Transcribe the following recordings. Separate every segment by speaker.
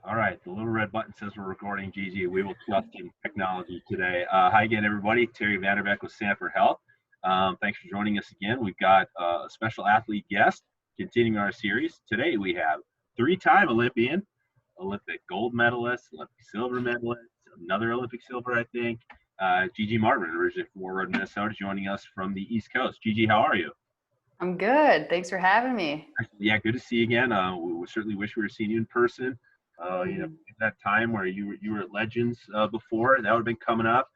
Speaker 1: All right, the little red button says we're recording, Gigi. We will trust in technology today. Hi again, everybody. Terry Vanderbeck with Sanford Health. Thanks for joining us again. We've got a special athlete guest continuing our series. Today we have three-time Olympian, Olympic gold medalist, Olympic silver medalist, another Olympic silver, I think, Gigi Marvin, originally from Warroad, Minnesota, joining us from the East Coast. Gigi, how are you?
Speaker 2: I'm good. Thanks for having me.
Speaker 1: Yeah, good to see you again. We certainly wish we were seeing you in person. That time where you were at Legends before, that would have been coming up.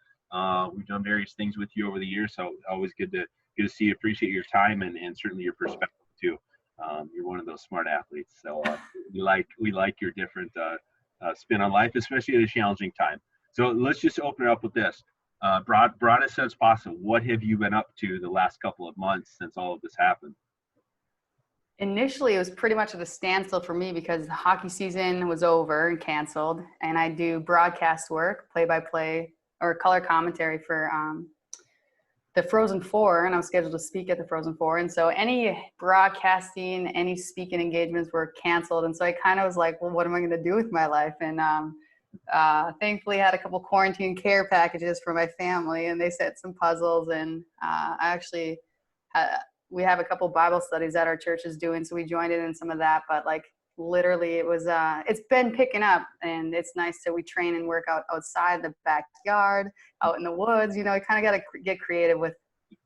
Speaker 1: We've done various things with you over the years, so always good to see you. Appreciate your time and certainly your perspective too. You're one of those smart athletes, so we like your different spin on life, especially at a challenging time. So let's just open it up with this. Broadest as possible. What have you been up to the last couple of months since all of this happened?
Speaker 2: Initially, it was pretty much at a standstill for me because the hockey season was over and canceled, and I do broadcast work, play-by-play, or color commentary for the Frozen Four, and I was scheduled to speak at the Frozen Four. And so any broadcasting, any speaking engagements were canceled. And so I kind of was like, well, what am I going to do with my life? And thankfully I had a couple quarantine care packages for my family, and they sent some puzzles. And we have a couple Bible studies that our church is doing, so we joined in some of that. But like literally, it was it's been picking up, and it's nice that we train and work outside the backyard, out in the woods. You know, you kind of got to get creative with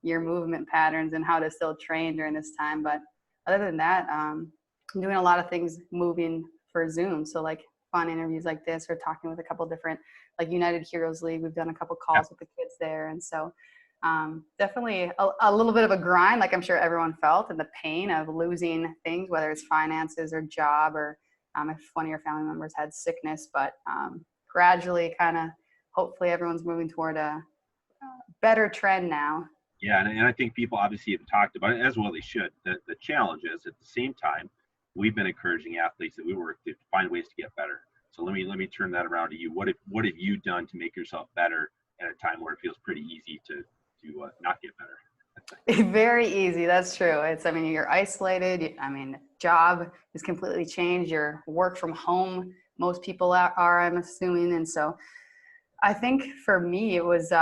Speaker 2: your movement patterns and how to still train during this time. But other than that, I'm doing a lot of things moving for Zoom. So like fun interviews like this, or talking with a couple different, like United Heroes League. We've done a couple calls with the kids there, and so. Definitely a little bit of a grind, like I'm sure everyone felt, and the pain of losing things, whether it's finances or job, or if one of your family members had sickness. But gradually, kind of, hopefully everyone's moving toward a better trend now.
Speaker 1: Yeah, and I think people obviously have talked about it, as well they should. The challenge is, at the same time, we've been encouraging athletes that we work to find ways to get better. So let me turn that around to you. What have you done to make yourself better at a time where it feels pretty easy to not get better?
Speaker 2: Very easy. That's true. You're isolated. Job is completely changed. Your work from home, most people are, I'm assuming. And so I think for me, it was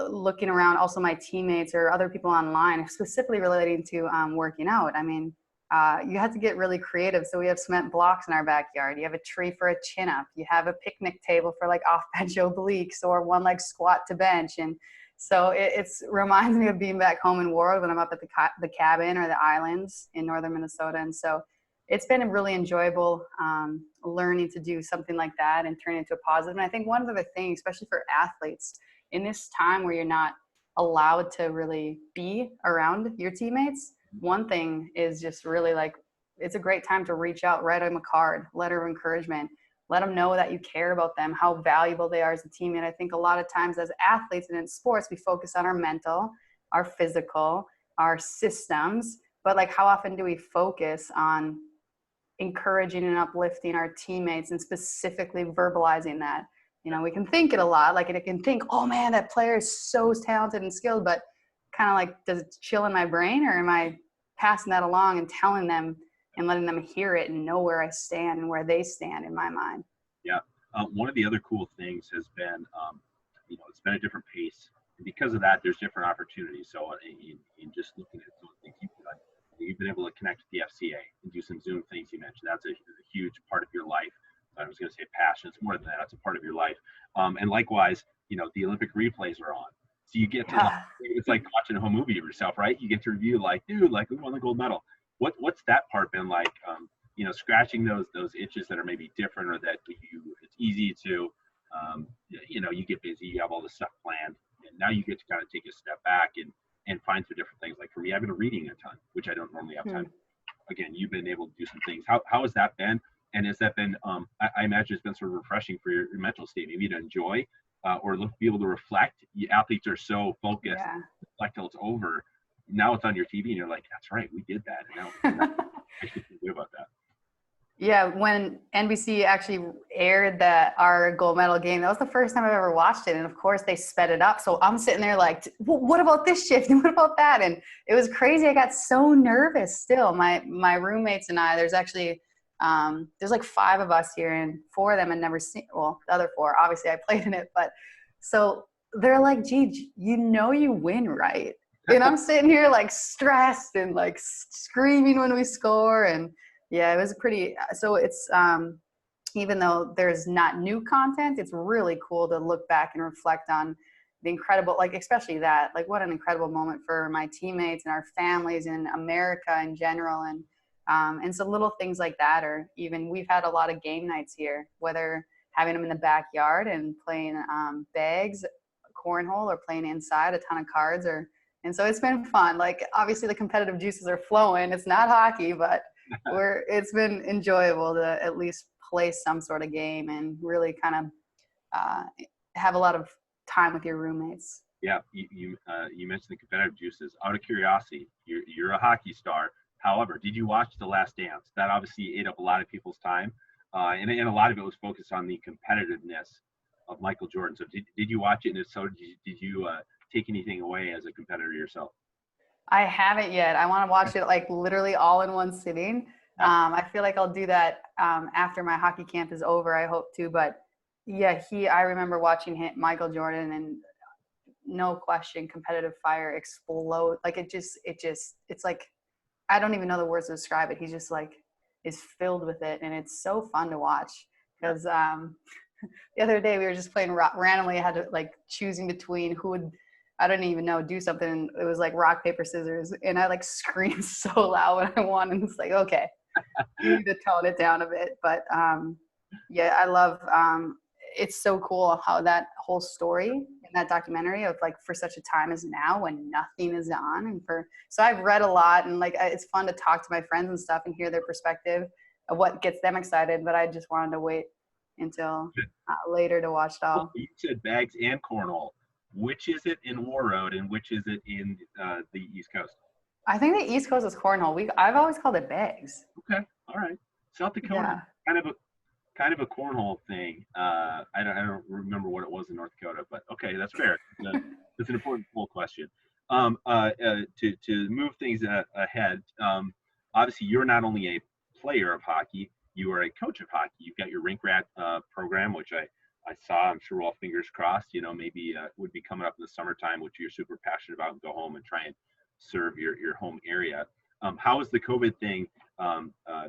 Speaker 2: looking around also my teammates or other people online, specifically relating to working out. You have to get really creative. So we have cement blocks in our backyard. You have a tree for a chin up. You have a picnic table for like off bench obliques, or one like squat to bench. And so it reminds me of being back home in Warroad when I'm up at the cabin or the islands in northern Minnesota. And so it's been really enjoyable learning to do something like that and turn it into a positive. And I think one of the things, especially for athletes, in this time where you're not allowed to really be around your teammates, one thing is just really like, it's a great time to reach out, write them a card, letter of encouragement, let them know that you care about them, how valuable they are as a team. And I think a lot of times as athletes and in sports, we focus on our mental, our physical, our systems, but like how often do we focus on encouraging and uplifting our teammates and specifically verbalizing that? You know, we can think it a lot, like it can think, oh man, that player is so talented and skilled, but kind of like, does it chill in my brain, or am I passing that along and telling them and letting them hear it and know where I stand and where they stand in my mind?
Speaker 1: Yeah. One of the other cool things has been, it's been a different pace. And because of that, there's different opportunities. So in just looking at some of the things you've been able to connect with the FCA and do some Zoom things you mentioned. That's a huge part of your life. I was going to say passion. It's more than that. It's a part of your life. And likewise, the Olympic replays are on. So you get to, it's like watching a home movie of yourself, right? You get to review like, dude, like we won the gold medal. What's that part been like? Scratching those itches that are maybe different, or that it's easy to, you get busy, you have all this stuff planned, and now you get to kind of take a step back and find some different things. Like for me, I've been reading a ton, which I don't normally have time. Again, you've been able to do some things. How has that been? And has that been, I imagine it's been sort of refreshing for your mental state, maybe to enjoy or be able to reflect. Athletes are so focused, reflect till it's over. Now it's on your TV and you're like, that's right, we did that. And now I should feel good about that.
Speaker 2: Yeah, when NBC actually aired our gold medal game, that was the first time I've ever watched it. And of course they sped it up. So I'm sitting there like, what about this shift? And what about that? And it was crazy. I got so nervous still. My roommates and I, there's actually There's like 5 of us here, and 4 of them had never seen, well, the other 4, obviously I played in it, but so they're like, gee, you win, right? And I'm sitting here like stressed and like screaming when we score. And yeah, it was pretty, so it's, even though there's not new content, it's really cool to look back and reflect on the incredible, like, especially that, like, what an incredible moment for my teammates and our families and America in general. And so little things like that, or even we've had a lot of game nights here, whether having them in the backyard and playing bags, cornhole, or playing inside, a ton of cards, and so it's been fun. Like, obviously the competitive juices are flowing. It's not hockey, but it's been enjoyable to at least play some sort of game and really kind of have a lot of time with your roommates.
Speaker 1: Yeah, you mentioned the competitive juices. Out of curiosity, you're a hockey star. However, did you watch The Last Dance? That obviously ate up a lot of people's time, and a lot of it was focused on the competitiveness of Michael Jordan. So did you watch it? And if so, did you take anything away as a competitor yourself?
Speaker 2: I haven't yet. I want to watch it like literally all in one sitting. I feel like I'll do that after my hockey camp is over. I hope to, but yeah, I remember watching Michael Jordan, and no question, competitive fire explode. Like it's like, I don't even know the words to describe it. He just like is filled with it, and it's so fun to watch. Because the other day we were just playing randomly. I had to like choosing between who would, I don't even know, do something. It was like rock, paper, scissors. And I like screamed so loud when I won. And it's like, okay, you need to tone it down a bit. But yeah, I love, it's so cool how that whole story in that documentary of like, for such a time as now when nothing is on. And so I've read a lot, and like, it's fun to talk to my friends and stuff and hear their perspective of what gets them excited. But I just wanted to wait until later to watch it all.
Speaker 1: You said bags and cornhole. Which is it in War Road, and which is it in the East Coast?
Speaker 2: I think the East Coast is cornhole. I've always called it bags.
Speaker 1: Okay, all right. South Dakota, kind of a cornhole thing. I don't remember what it was in North Dakota, but okay, that's fair. That's an important poll question. To move things ahead, obviously you're not only a player of hockey, you are a coach of hockey. You've got your Rink Rat program, which I saw. I'm sure we're all fingers crossed, maybe would be coming up in the summertime, which you're super passionate about, and go home and try and serve your home area. How has the COVID thing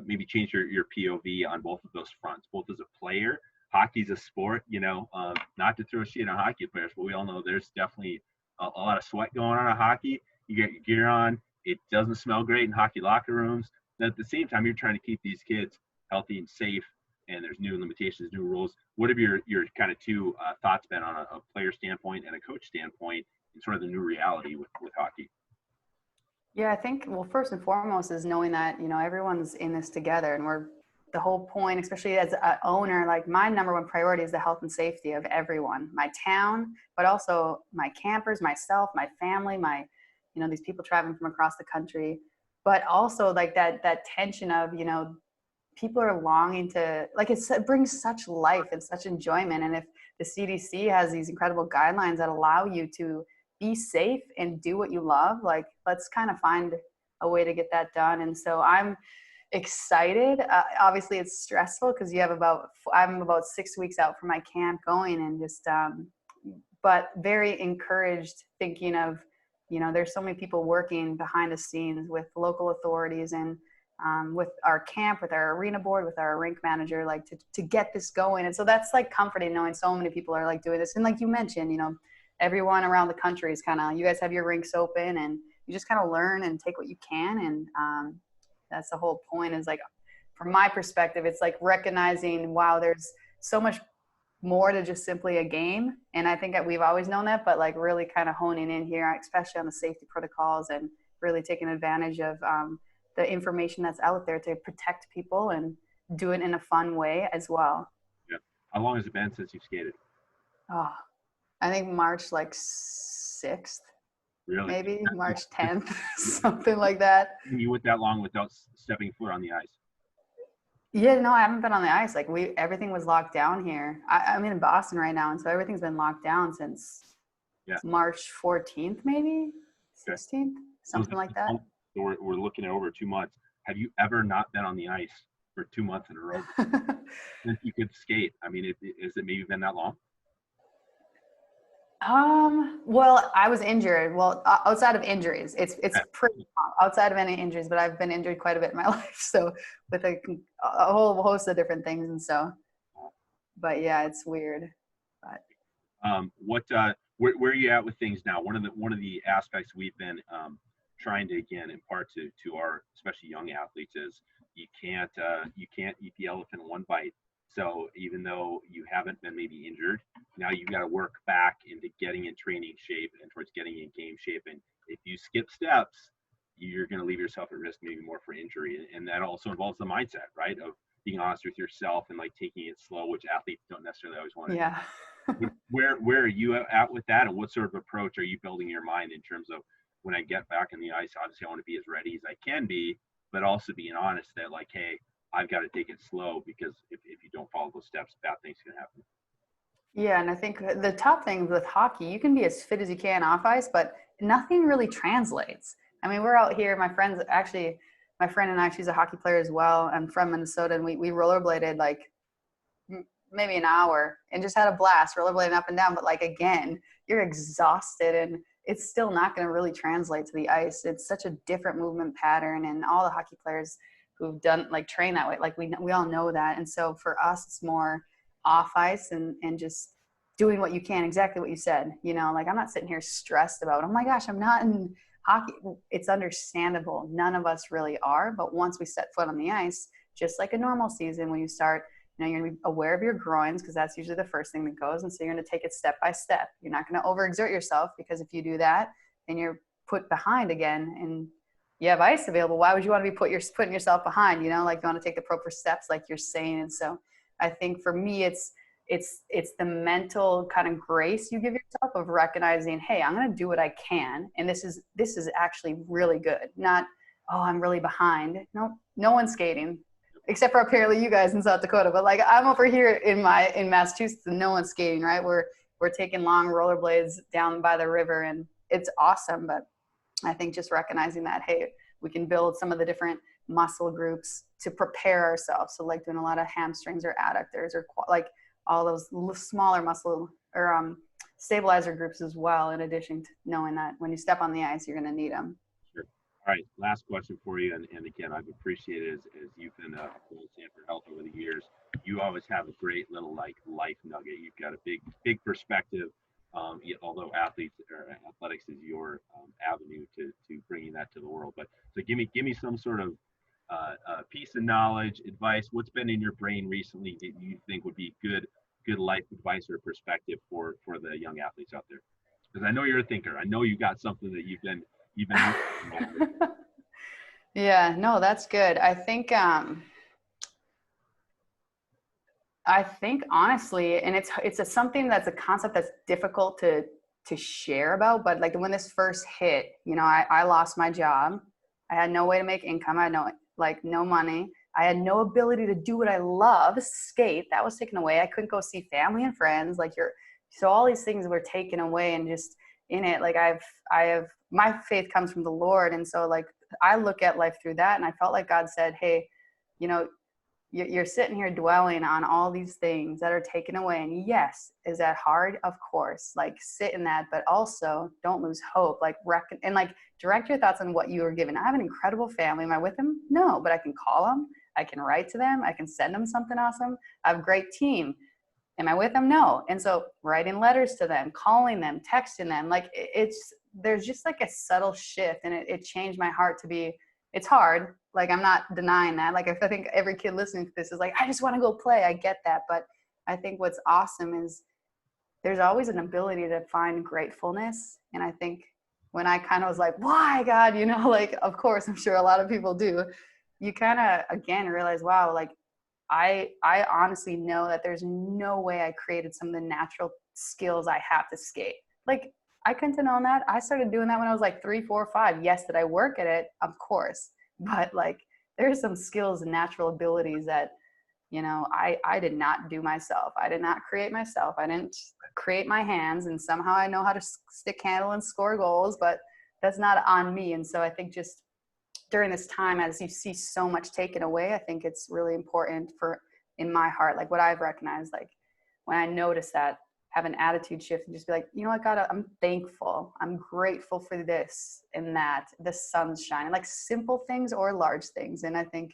Speaker 1: maybe changed your POV on both of those fronts, both as a player? Hockey's a sport, not to throw shade on hockey players, but we all know there's definitely a lot of sweat going on in hockey. You get your gear on. It doesn't smell great in hockey locker rooms. And at the same time, you're trying to keep these kids healthy and safe, and there's new limitations, new rules. What have your kind of two thoughts been on a player standpoint and a coach standpoint in sort of the new reality with hockey?
Speaker 2: Yeah, I think, well, first and foremost is knowing that, everyone's in this together, and the whole point, especially as an owner, like my number one priority is the health and safety of everyone, my town, but also my campers, myself, my family, these people traveling from across the country, but also like that tension of, people are longing to, like, it brings such life and such enjoyment. And if the CDC has these incredible guidelines that allow you to be safe and do what you love, like, let's kind of find a way to get that done. And so I'm excited. Obviously it's stressful because I'm about 6 weeks out from my camp going, and just, but very encouraged, thinking of, there's so many people working behind the scenes with local authorities and with our camp, with our arena board, with our rink manager, like to get this going. And so that's like comforting, knowing so many people are like doing this. And like you mentioned, everyone around the country is kind of, you guys have your rinks open, and you just kind of learn and take what you can. And that's the whole point, is like, from my perspective, it's like recognizing, wow, there's so much more to just simply a game. And I think that we've always known that, but like really kind of honing in here, especially on the safety protocols, and really taking advantage of the information that's out there to protect people and do it in a fun way as well.
Speaker 1: Yeah. How long has it been since you've skated?
Speaker 2: Oh, I think March like 6th.
Speaker 1: Really?
Speaker 2: Maybe March 10th, something like that.
Speaker 1: You went that long without stepping foot on the ice?
Speaker 2: Yeah, no, I haven't been on the ice. Like everything was locked down here. I'm in Boston right now, and so everything's been locked down since March 14th, maybe 16th, something like that.
Speaker 1: So we're looking at over 2 months. Have you ever not been on the ice for 2 months in a row since you could skate. I mean, is it maybe been that long?
Speaker 2: Well, I was injured. Well, outside of injuries, it's
Speaker 1: Yeah.
Speaker 2: pretty long, outside of any injuries, but I've been injured quite a bit in my life. So with a whole host of different things. And so, but yeah, it's weird. But
Speaker 1: Where are you at with things now? One of the aspects we've been trying to again impart to our especially young athletes is you can't eat the elephant in one bite. So even though you haven't been maybe injured, now you've got to work back into getting in training shape and towards getting in game shape. And if you skip steps, you're going to leave yourself at risk maybe more for injury. And that also involves the mindset, right? Of being honest with yourself and like taking it slow, which athletes don't necessarily always want to
Speaker 2: yeah.
Speaker 1: do. Where are you at with that, and what sort of approach are you building in your mind in terms of when I get back in the ice? Obviously, I want to be as ready as I can be, but also being honest that like, hey, I've got to take it slow because if you don't follow those steps, bad things can happen.
Speaker 2: Yeah, and I think the top thing with hockey, you can be as fit as you can off ice, but nothing really translates. I mean, we're out here. My friend and I, she's a hockey player as well. I'm from Minnesota, and we rollerbladed like maybe an hour and just had a blast rollerblading up and down. But like again, you're exhausted, and it's still not going to really translate to the ice. It's such a different movement pattern, and all the hockey players who've done like train that way, like we all know that. And so for us, it's more off ice and just doing what you can, exactly what you said. Like I'm not sitting here stressed about, oh my gosh, I'm not in hockey. It's understandable. None of us really are. But once we set foot on the ice, just like a normal season, when you start, you're going to be aware of your groins because that's usually the first thing that goes. And so you're going to take it step by step. You're not going to overexert yourself because if you do that, then you're put behind again and you have ice available. Why would you want to be putting yourself behind? Like you want to take the proper steps, like you're saying. And so I think for me, it's the mental kind of grace you give yourself of recognizing, hey, I'm going to do what I can, and this is actually really good. Not, oh, I'm really behind. No one's skating except for apparently you guys in South Dakota. But like I'm over here in Massachusetts, and no one's skating. Right? We're taking long rollerblades down by the river, and it's awesome. But I think just recognizing that, hey, we can build some of the different muscle groups to prepare ourselves. So like doing a lot of hamstrings or adductors or like all those smaller muscle or stabilizer groups as well, in addition to knowing that when you step on the ice, you're going to need them.
Speaker 1: Sure. All right, last question for you. And again, I've appreciated as you've been with Sanford Health over the years. You always have a great little like life nugget. You've got a big perspective. Although athletics is your avenue to bringing that to the world. But so give me some sort of piece of knowledge, advice. What's been in your brain recently that you think would be good life advice or perspective for the young athletes out there? Because I know you're a thinker. I know you got something that you've been.
Speaker 2: Yeah, no, that's good. I think honestly, and it's something that's a concept that's difficult to share about, but like when this first hit, I lost my job. I had no way to make income. I had no money. I had no ability to do what I love, skate. That was taken away. I couldn't go see family and friends. So all these things were taken away, and just in it, like I have my faith comes from the Lord. And so like I look at life through that, and I felt like God said, hey, you're sitting here dwelling on all these things that are taken away. And yes, is that hard? Of course. Like sit in that, but also don't lose hope. Like direct your thoughts on what you were given. I have an incredible family. Am I with them? No, but I can call them. I can write to them. I can send them something awesome. I have a great team. Am I with them? No. And so writing letters to them, calling them, texting them, like there's just like a subtle shift, and it changed my heart to be, it's hard. Like, I'm not denying that. Like, I think every kid listening to this is like, I just want to go play. I get that. But I think what's awesome is there's always an ability to find gratefulness. And I think when I kind of was like, why, God, like, of course, I'm sure a lot of people do, you kind of, again, realize, wow, like, I honestly know that there's no way I created some of the natural skills I have to skate. Like, I couldn't have known that. I started doing that when I was like 3, 4, 5. Yes, did I work at it? Of course. But like, there's some skills and natural abilities that, I did not do myself. I did not create myself. I didn't create my hands, and somehow I know how to stick handle and score goals, but that's not on me. And so I think just during this time, as you see so much taken away, I think it's really important in my heart, like what I've recognized, like when I notice that, have an attitude shift and just be like, you know what, God, I'm thankful. I'm grateful for this and that, the sun's shining, like simple things or large things. And I think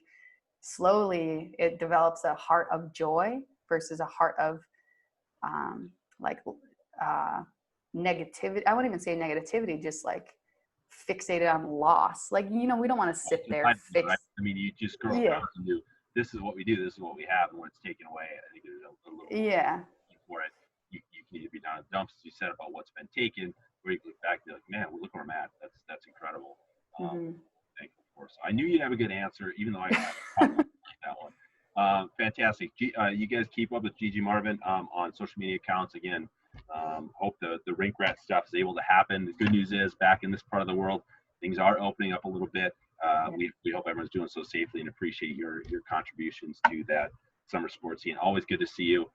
Speaker 2: slowly it develops a heart of joy versus a heart of negativity. I wouldn't even say negativity, just like fixated on loss. Like, we don't want to sit there fix.
Speaker 1: Right? I mean, you just grow up and do, this is what we do, this is what we have, and when it's taken away, I think there's a little for it. You can either be down in the dumps, as you said, about what's been taken, or you look back and be like, man, look where I'm at. That's incredible. Thankful for. So I knew you'd have a good answer, even though I probably like that one. Fantastic. You guys keep up with Gigi Marvin on social media accounts. Again, hope the rink rat stuff is able to happen. The good news is, back in this part of the world, things are opening up a little bit. We hope everyone's doing so safely, and appreciate your contributions to that summer sports scene. Always good to see you.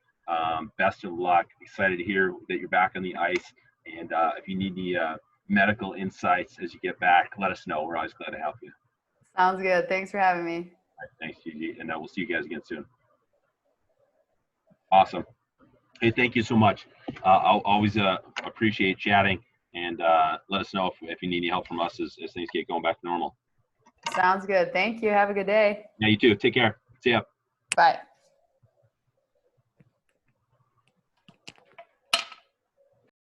Speaker 1: Best of luck. Excited to hear that you're back on the ice. And if you need any medical insights as you get back, let us know. We're always glad to help you.
Speaker 2: Sounds good. Thanks for having me.
Speaker 1: All right, thanks, Gigi. And we'll see you guys again soon. Awesome. Hey, thank you so much. I'll always appreciate chatting, and let us know if you need any help from us as things get going back to normal.
Speaker 2: Sounds good. Thank you. Have a good day.
Speaker 1: Yeah, you too. Take care. See ya.
Speaker 2: Bye.